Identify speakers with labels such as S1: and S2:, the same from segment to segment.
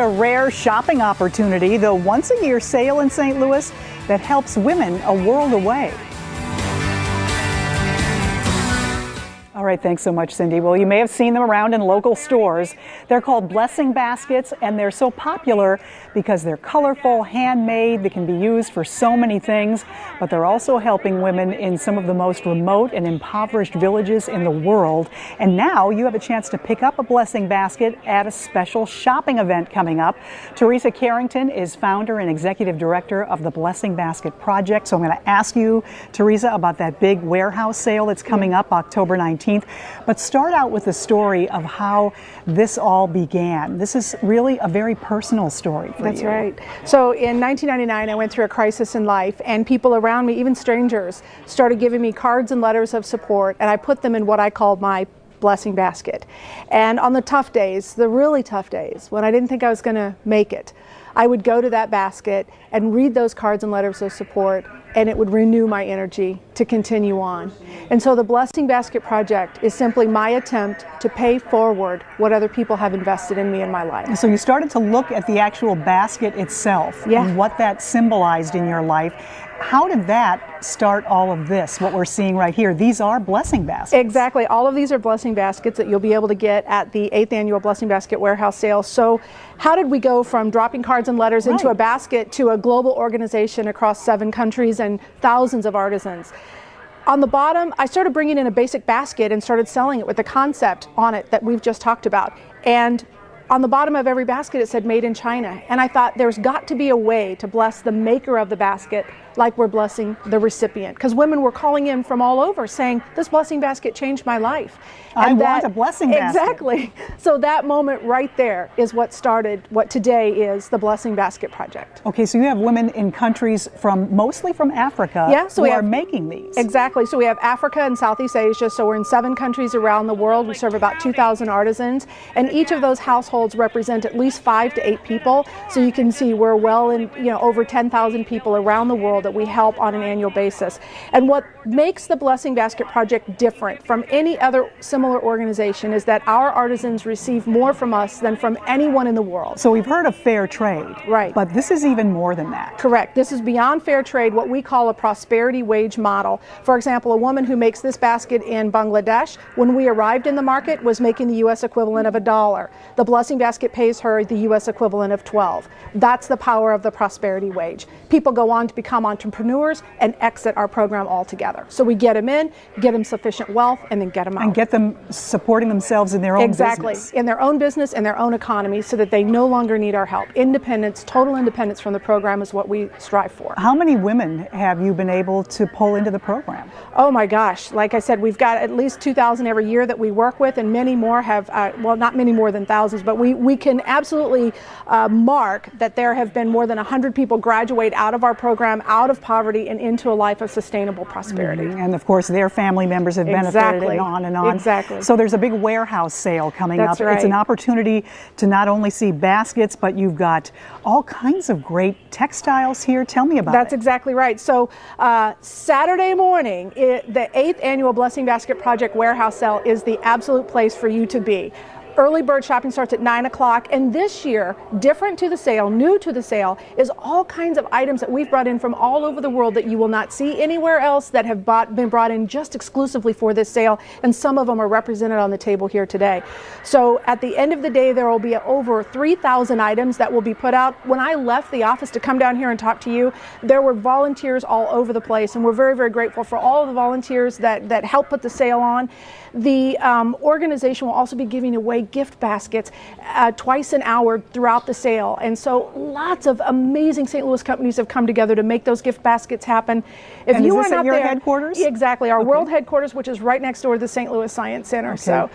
S1: a rare shopping opportunity, the once-a-year sale in St. Louis that helps women a world away. All right, thanks so much, Cindy. Well, you may have seen them around in local stores. They're called blessing baskets, and they're so popular because they're colorful, handmade, they can be used for so many things, but they're also helping women in some of the most remote and impoverished villages in the world. And now you have a chance to pick up a blessing basket at a special shopping event coming up. Theresa Carrington is founder and executive director of the Blessing Basket Project. So I'm going to ask you, Theresa, about that big warehouse sale that's coming up October 19th. But start out with the story of how this all began. This is really a very personal story for you.
S2: That's right. So in 1999, I went through a crisis in life, and people around me, even strangers, started giving me cards and letters of support, and I put them in what I called my blessing basket. And on the tough days, the really tough days, when I didn't think I was going to make it, I would go to that basket and read those cards and letters of support, and it would renew my energy to continue on. And so the Blessing Basket Project is simply my attempt to pay forward what other people have invested in me in my life.
S1: So you started to look at the actual basket itself and what that symbolized in your life. How did that start all of this, what we're seeing right here? These are blessing baskets.
S2: Exactly. All of these are blessing baskets that you'll be able to get at the 8th Annual Blessing Basket Warehouse Sale. So how did we go from dropping cards and letters into a basket to a global organization across 7 countries and thousands of artisans? On the bottom, I started bringing in a basic basket and started selling it with the concept on it that we've just talked about. And on the bottom of every basket, it said made in China. And I thought there's got to be a way to bless the maker of the basket like we're blessing the recipient. Because women were calling in from all over saying, this blessing basket changed my life.
S1: And I want a blessing basket.
S2: Exactly. So that moment right there is what started what today is the Blessing Basket Project.
S1: Okay, so you have women in countries mostly from Africa who are making these.
S2: Exactly. So we have Africa and Southeast Asia. So we're in 7 countries around the world. We serve about 2,000 artisans. And each of those households represent at least 5 to 8 people. So you can see we're well in, over 10,000 people around the world that we help on an annual basis. And what makes the Blessing Basket Project different from any other similar organization is that our artisans receive more from us than from anyone in the world.
S1: So we've heard of fair trade,
S2: right?
S1: But this is even more than that.
S2: Correct. This is beyond fair trade, what we call a prosperity wage model. For example, a woman who makes this basket in Bangladesh, when we arrived in the market, was making the U.S. equivalent of $1. The Blessing Basket pays her the U.S. equivalent of $12. That's the power of the prosperity wage. People go on to become entrepreneurs and exit our program altogether. So we get them in, get them sufficient wealth, and then get them out.
S1: And get them supporting themselves in their own business.
S2: Exactly, in their own business and their own economy, so that they no longer need our help. Independence, total independence from the program is what we strive for.
S1: How many women have you been able to pull into the program?
S2: Oh my gosh, like I said, we've got at least 2,000 every year that we work with, and many more have, well, not many more than thousands, but we can absolutely mark that there have been more than 100 people graduate out of our program, out of poverty, and into a life of sustainable prosperity.
S1: And of course, their family members have benefited, and on and on.
S2: Exactly.
S1: So there's a big warehouse sale coming up.
S2: Right.
S1: It's an opportunity to not only see baskets, but you've got all kinds of great textiles here. Tell me about it.
S2: That's exactly right. So Saturday morning, the 8th Annual Blessing Basket Project Warehouse Sale is the absolute place for you to be. Early bird shopping starts at 9 o'clock, and this year, different to the sale, new to the sale, is all kinds of items that we've brought in from all over the world that you will not see anywhere else, that have been brought in just exclusively for this sale, and some of them are represented on the table here today. So at the end of the day, there will be over 3,000 items that will be put out. When I left the office to come down here and talk to you, there were volunteers all over the place, and we're very, very grateful for all of the volunteers that helped put the sale on. The organization will also be giving away gift baskets twice an hour throughout the sale. And so lots of amazing St. Louis companies have come together to make those gift baskets happen.
S1: If you are not at your headquarters?
S2: Exactly, our world headquarters, which is right next door to the St. Louis Science Center. So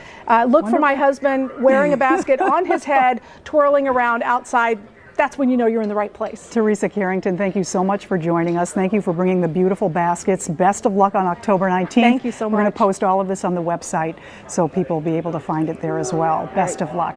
S2: look for my husband wearing a basket on his head, twirling around outside. That's when you know you're in the right place.
S1: Theresa Carrington, thank you so much for joining us. Thank you for bringing the beautiful baskets. Best of luck on October 19th.
S2: Thank you so much.
S1: We're going to post all of this on the website so people will be able to find it there as well. Best of luck.